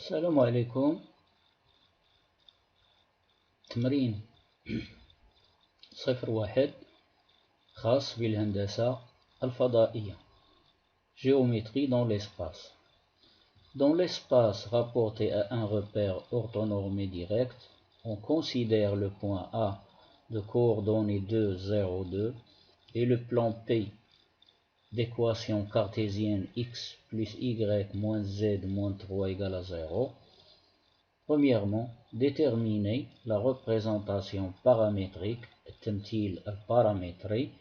السلام عليكم. تمرين 01 خاص بالهندسة الفضائية. Géométrie dans l'espace. Dans l'espace rapporté à un repère orthonormé direct, on considère le point A de coordonnées 2, 0, 2 et le plan P d'équation cartésienne x plus y moins z moins 3 égale à 0. Premièrement, déterminer la représentation paramétrique التمثيل البارامتري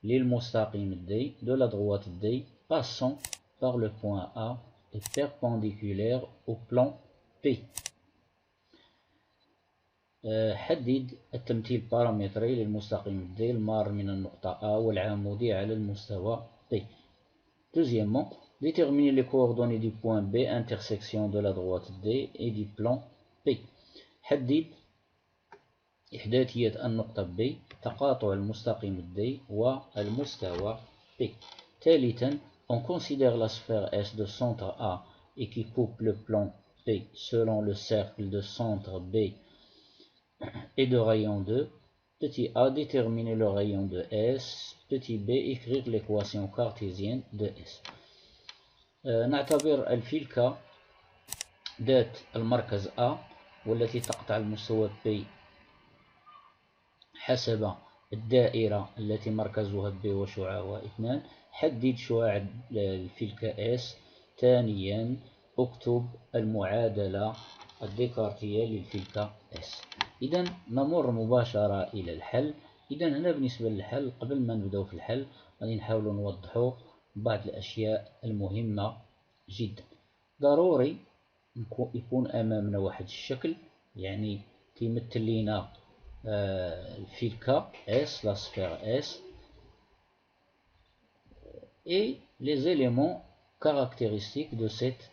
للمستقيم D de la droite D passant par le point A et perpendiculaire au plan P. حدد التمثيل البارامتري للمستقيم D المار من النقطة A والعمودي على المستوى P. Deuxièmement, déterminer les coordonnées du point B intersection de la droite D et du plan P. حدد إحداثية النقطة B تقاطع المستقيم D والمستوى P. ثالثا, on considère la sphère S de centre A et qui coupe le plan P selon le cercle de centre B et de rayon 2. Petit a, déterminer le rayon de S. Petit b, écrire l'équation cartésienne de S. نعتبر الفلكة ذات المركز A والتي تقطع المستوى P حسب الدائرة التي مركزها B وشعاعها 2. حدد شعاع الفلكة S. ثانيا, اكتب المعادلة الديكارتية للفلكة S. إذا نمر مباشرة إلى الحل. إذا هنا بالنسبة للحل، قبل ما نبدأ في الحل غادي نحاولوا نوضحوا بعض الأشياء المهمة جدا. ضروري يكون أمامنا واحد الشكل يعني كيمثل لنا الفلكة S, la sphère S, et les éléments caractéristiques de cette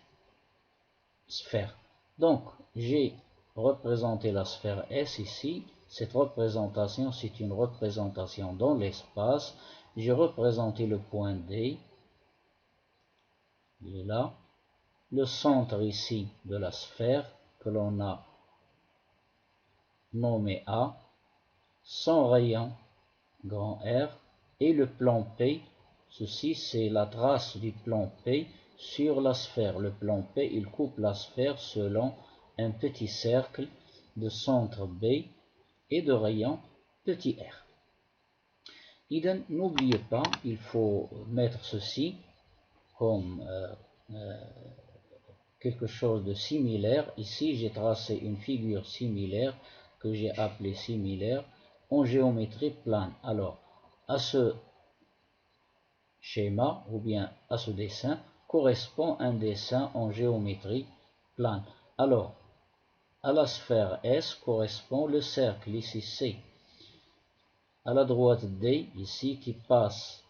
sphère. Donc, j'ai représenté la sphère S ici. Cette représentation, c'est une représentation dans l'espace. J'ai représenté le point D. Il est là. Le centre ici de la sphère que l'on a nommé A. Son rayon grand R. Et le plan P. Ceci, c'est la trace du plan P sur la sphère. Le plan P, il coupe la sphère selon un petit cercle de centre B et de rayon petit r. Idem, n'oubliez pas, il faut mettre ceci comme quelque chose de similaire. Ici, j'ai tracé une figure similaire que j'ai appelée similaire en géométrie plane. Alors, à ce schéma ou bien à ce dessin correspond un dessin en géométrie plane. Alors, à la sphère S correspond le cercle ici C. À la droite D ici qui passe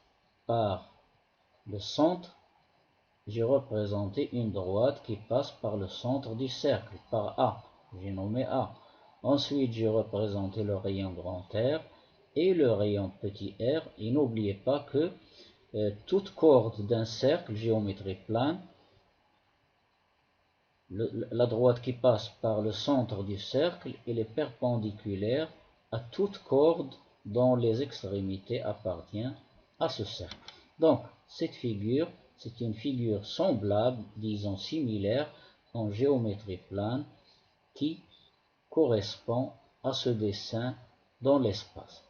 par le centre, j'ai représenté une droite qui passe par le centre du cercle, par A. J'ai nommé A. Ensuite, j'ai représenté le rayon grand R et le rayon petit r. Et n'oubliez pas que toute corde d'un cercle géométrie plane, la droite qui passe par le centre du cercle, elle est perpendiculaire à toute corde dont les extrémités appartiennent à ce cercle. Donc, cette figure, c'est une figure semblable, disons similaire, en géométrie plane, qui correspond à ce dessin dans l'espace.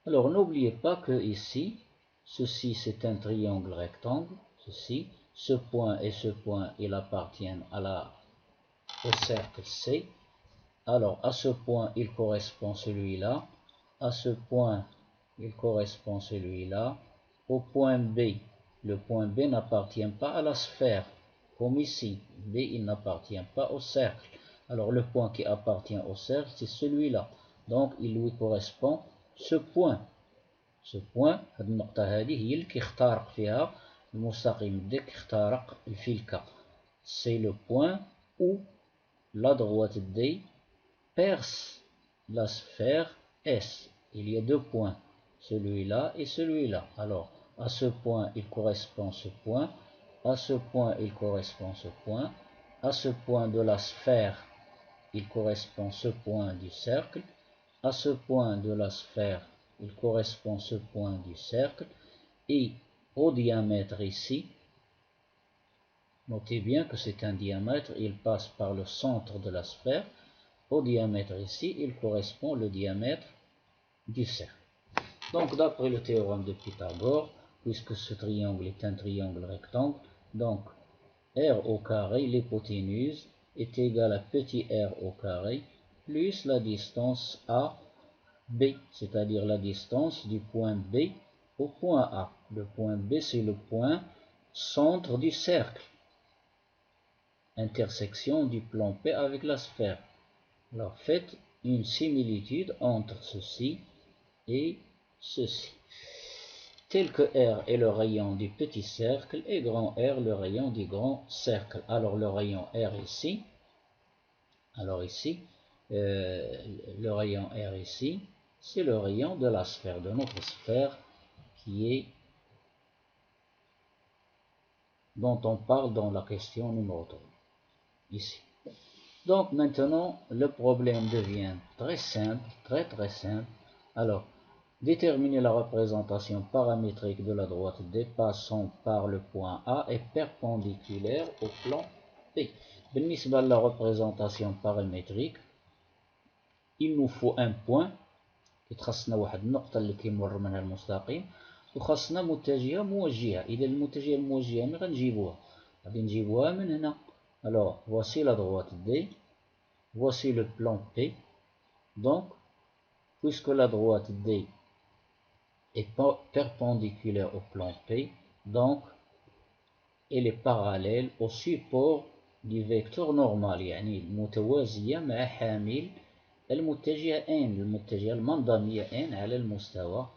Alors, n'oubliez pas que ici, ceci c'est un triangle rectangle, ceci, ce point et ce point, ils appartiennent au cercle C. Alors, à ce point, il correspond celui-là. À ce point, il correspond celui-là. Au point B, le point B n'appartient pas à la sphère, comme ici. B, il n'appartient pas au cercle. Alors, le point qui appartient au cercle, c'est celui-là. Donc, il lui correspond ce point. Ce point, هذه النقطة هذه هي اللي كيخترق فيها المستقيم D كيخترق الفلكة. C'est le point où la droite D perce la sphère S. Il y a deux points, celui-là et celui-là. Alors, à ce point, il correspond ce point. À ce point, il correspond ce point. à ce point de la sphère, il correspond ce point du cercle. À ce point de la sphère, il correspond ce point du cercle. Et au diamètre ici, notez bien que c'est un diamètre, il passe par le centre de la sphère. Au diamètre ici, il correspond le diamètre du cercle. Donc d'après le théorème de Pythagore, puisque ce triangle est un triangle rectangle, donc r au carré, l'hypoténuse, est égale à petit r au carré, plus la distance AB, c'est-à-dire la distance du point B au point A. Le point B, c'est le point centre du cercle, intersection du plan P avec la sphère. Alors faites une similitude entre ceci et ceci. Tel que R est le rayon du petit cercle et grand R le rayon du grand cercle. Alors le rayon R ici, le rayon R ici, c'est le rayon de la sphère, de notre sphère dont on parle dans la question numéro 3, ici. Donc maintenant, le problème devient très simple, très simple. Alors, déterminer la représentation paramétrique de la droite D passant par le point A est perpendiculaire au plan P. بالنسبة la représentation paramétrique, il nous faut un point. يتخصنا واحد النقطة اللي كيمر منها المستقيم، وخاصنا متجهة موجهة. إذا المتجهة الموجهة ملي غنجيبوها؟ غادي نجيبوها من هنا. Alors, voici la droite D, voici le plan P. Donc, puisque la droite D est perpendiculaire au plan P, donc elle est parallèle au support du vecteur normal، يعني متوازية مع حامل المتجهة N، المتجهة المنظمية N على المستوى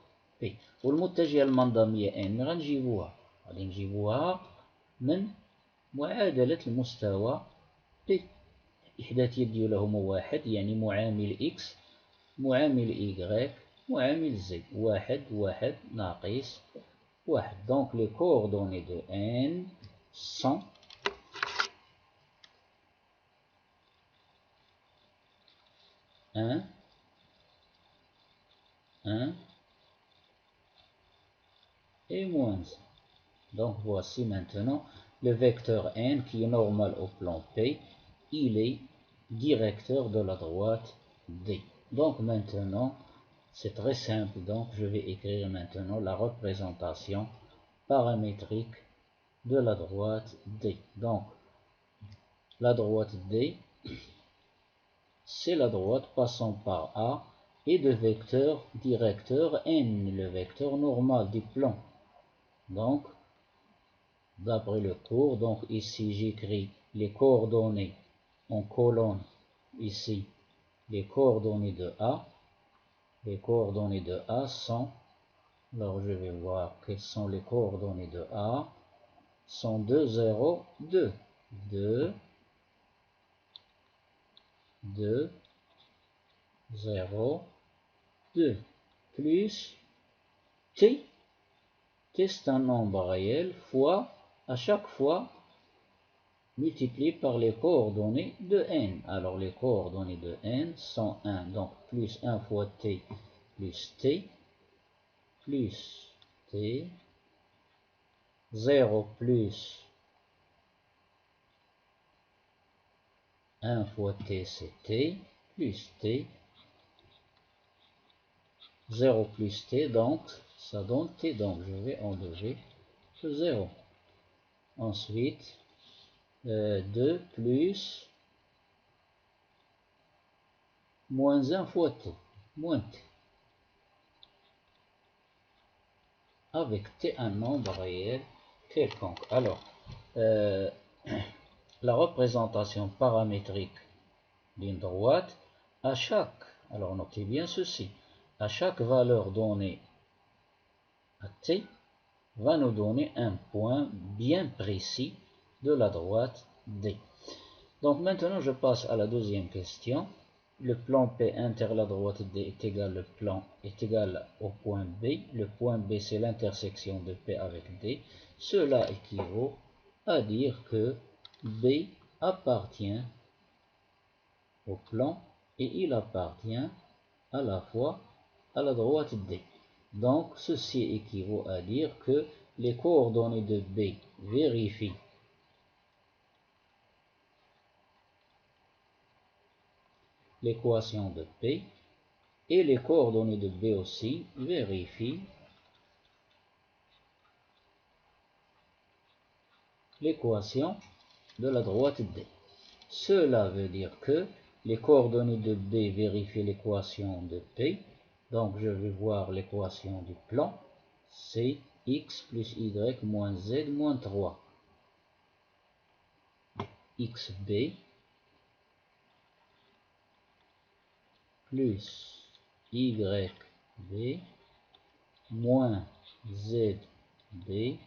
P. والمتجهة المنظمية N ملي غنجيبوها؟ غادي نجيبوها من معادلة المستوى P. إحداثية ديالهم واحد، يعني معامل X معامل Y معامل Z، واحد ناقص واحد. Donc les coordonnées de N sont un et moins 1. Donc voici maintenant le vecteur N qui est normal au plan P, il est directeur de la droite D. Donc maintenant, c'est très simple, donc je vais écrire maintenant la représentation paramétrique de la droite D. Donc la droite D, c'est la droite passant par A et de vecteur directeur N, le vecteur normal du plan. Donc, d'après le cours, donc ici j'écris les coordonnées en colonne, ici les coordonnées de A. Les coordonnées de A sont, alors je vais voir quelles sont les coordonnées de A, sont 2, 0, 2, 2, 2, 0, 2, plus T. T c'est un nombre réel fois, à chaque fois, multiplié par les coordonnées de N. Alors les coordonnées de N sont 1, donc plus 1 fois T, plus T, plus T, 0 plus 1 fois T c'est T, plus T, 0 plus T, donc ça donne T, donc je vais enlever ce 0. Ensuite, 2 plus moins 1 fois T, moins T. Avec T un nombre réel quelconque. Alors, la représentation paramétrique d'une droite, à chaque, alors notez bien ceci, à chaque valeur donnée à T, va nous donner un point bien précis de la droite D. Donc maintenant je passe à la deuxième question. Le plan P inter la droite D est égal au point B. Le point B c'est l'intersection de P avec D. Cela équivaut à dire que B appartient au plan et il appartient à la fois à la droite D. Donc ceci équivaut à dire que les coordonnées de B vérifient l'équation de P et les coordonnées de B aussi vérifient l'équation de la droite D. Cela veut dire que les coordonnées de B vérifient l'équation de P. Donc je vais voir l'équation du plan. C'est x plus y moins z moins 3. xb plus yb moins zb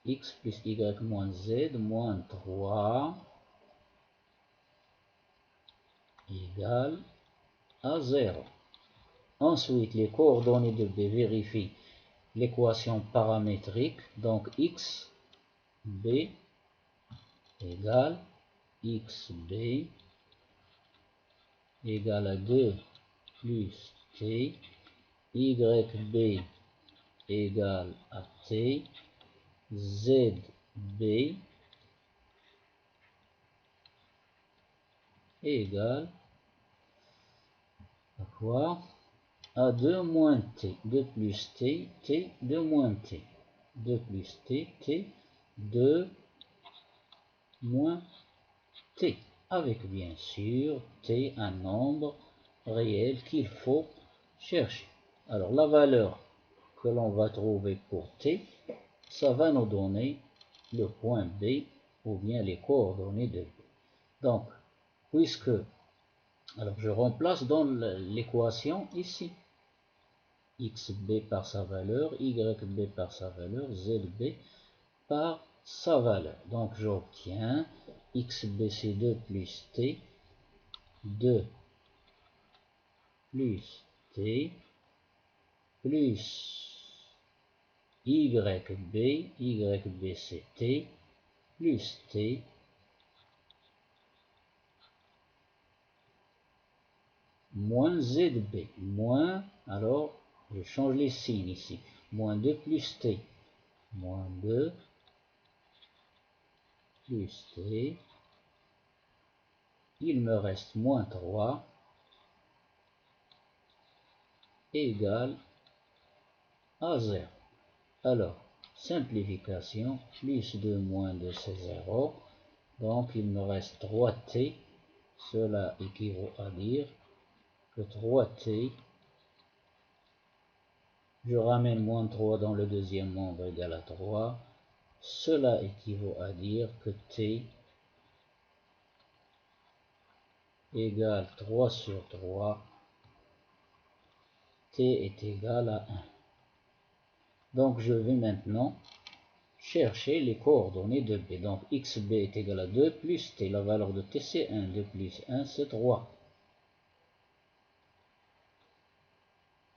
x plus y moins z moins 3 égale à 0. Ensuite, les coordonnées de B vérifient l'équation paramétrique. Donc x b égale xb égale à 2 plus t, yb égale à t, zb égale à quoi? À 2 moins t, 2 plus t, t, 2 moins t, 2 plus t, t, 2 moins t, avec bien sûr t un nombre réel qu'il faut chercher. Alors la valeur que l'on va trouver pour t, ça va nous donner le point B ou bien les coordonnées de B. Donc, puisque, alors je remplace dans l'équation ici, xb par sa valeur, yb par sa valeur, zb par sa valeur. Donc j'obtiens xb c'est 2 plus t, 2 plus t, plus yb c'est t, plus t, moins zb, moins, alors je change les signes ici, moins 2 plus t, moins 2 plus t, il me reste moins 3, égale à 0. Alors, simplification, plus 2 moins 2 c'est 0, donc il me reste 3t, cela équivaut à dire que 3t, je ramène moins 3 dans le deuxième membre égal à 3, cela équivaut à dire que t égale 3 sur 3, t est égal à 1. Donc je vais maintenant chercher les coordonnées de B. Donc xb est égal à 2 plus t, la valeur de t c'est 1, 2 plus 1 c'est 3.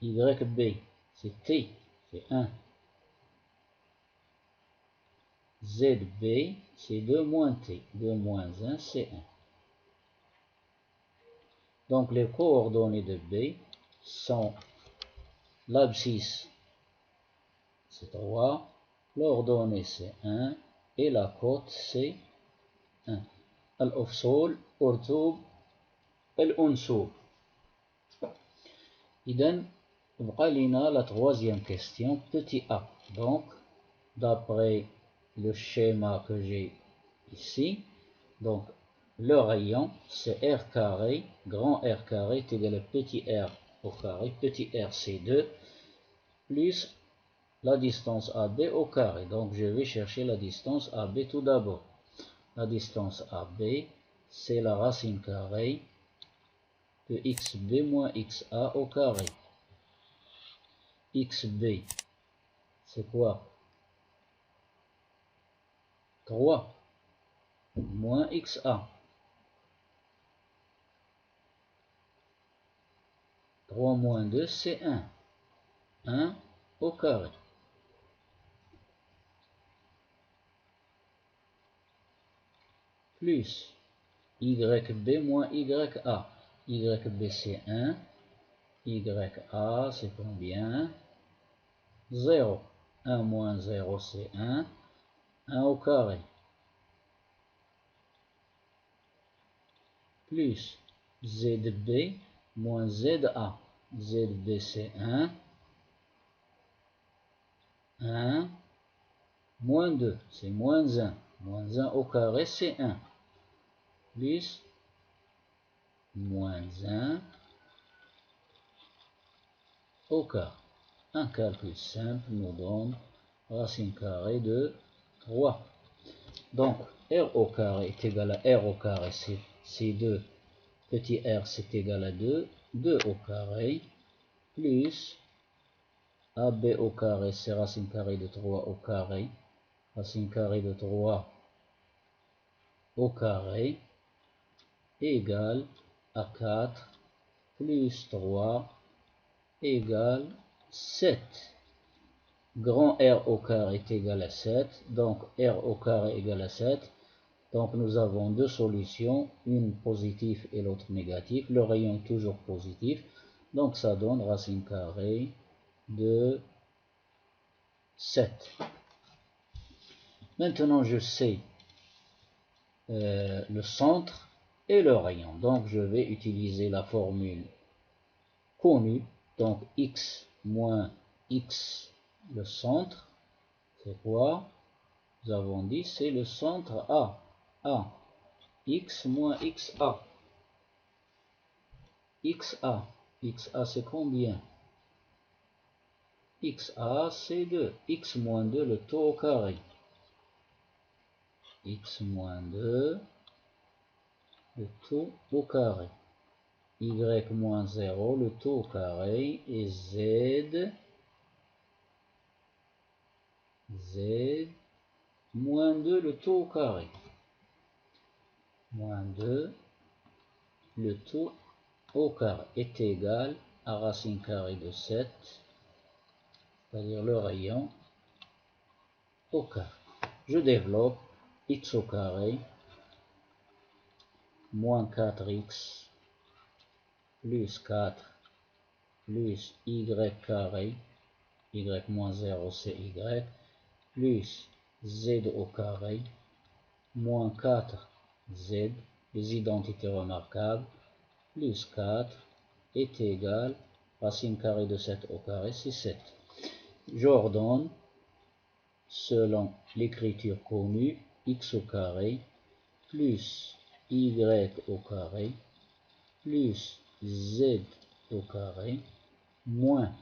Yb c'est t, c'est 1. Zb c'est 2 moins t, 2 moins 1 c'est 1. Donc les coordonnées de B sont l'abscisse c'est 3, l'ordonnée c'est 1 et la côte c'est 1. Al-Ufsul, Urtub, Al-Unsub. Idem, la troisième question, petit a. Donc, d'après le schéma que j'ai ici, donc le rayon c'est r carré, grand R carré est égal à petit r au carré, petit r c'est 2, plus la distance AB au carré. Donc je vais chercher la distance AB tout d'abord. La distance AB, c'est la racine carrée de xb moins xa au carré. xb, c'est quoi? 3 moins xa. 3 moins 2, c'est 1. 1 au carré. plus YB moins YA. YB c'est 1, YA c'est combien? 0. 1 moins 0 c'est 1, 1 au carré. Plus ZB moins ZA. ZB c'est 1, 1, moins 2 c'est moins 1. Moins 1 au carré c'est 1. Plus moins 1 au carré. Un calcul simple nous donne racine carrée de 3. Donc R au carré est égal à R au carré, c'est 2. Petit r c'est égal à 2. 2 au carré plus AB au carré, c'est racine carrée de 3 au carré. Racine carrée de 3 au carré égale à 4 plus 3 égale 7. Grand R au carré est égal à 7. Donc R au carré égale à 7. Donc nous avons deux solutions, une positive et l'autre négative. Le rayon est toujours positif. Donc ça donne racine carrée de 7. Maintenant je sais le centre et le rayon. Donc je vais utiliser la formule connue. Donc x moins x, le centre, c'est quoi? Nous avons dit c'est le centre A. A. X moins XA. XA. XA c'est combien? XA c'est 2. X moins 2 le taux au carré. X moins 2 le taux au carré. Y moins 0 le taux au carré. Et Z moins 2 le taux au carré. Moins 2 le taux au carré est égal à racine carrée de 7, c'est-à-dire le rayon au carré. Je développe x au carré moins 4x plus 4 plus y carré, y moins 0 c'est y, plus z au carré moins 4z, les identités remarquables, plus 4 est égal, racine carrée de 7 au carré, c'est 7. J'ordonne, selon l'écriture connue, x au carré, plus y au carré, plus z au carré, moins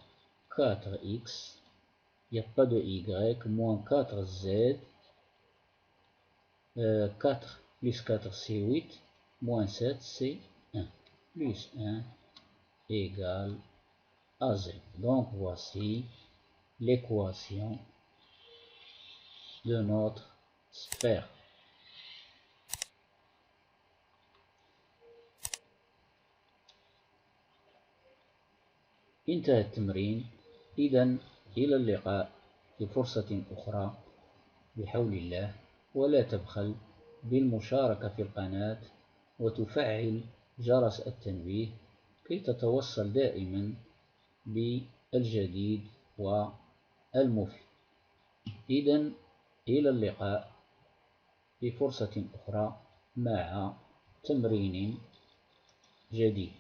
4x, il n'y a pas de y, moins 4z, 4 plus 4 c'est 8, moins 7 c'est 1, plus 1 égale à z. Donc voici l'équation de notre sphère. انتهى التمرين. إذن إلى اللقاء في فرصة أخرى بحول الله، ولا تبخل بالمشاركة في القناة وتفعل جرس التنبيه كي تتوصل دائما بالجديد والمفيد. إذن إلى اللقاء في فرصة أخرى مع تمرين جديد.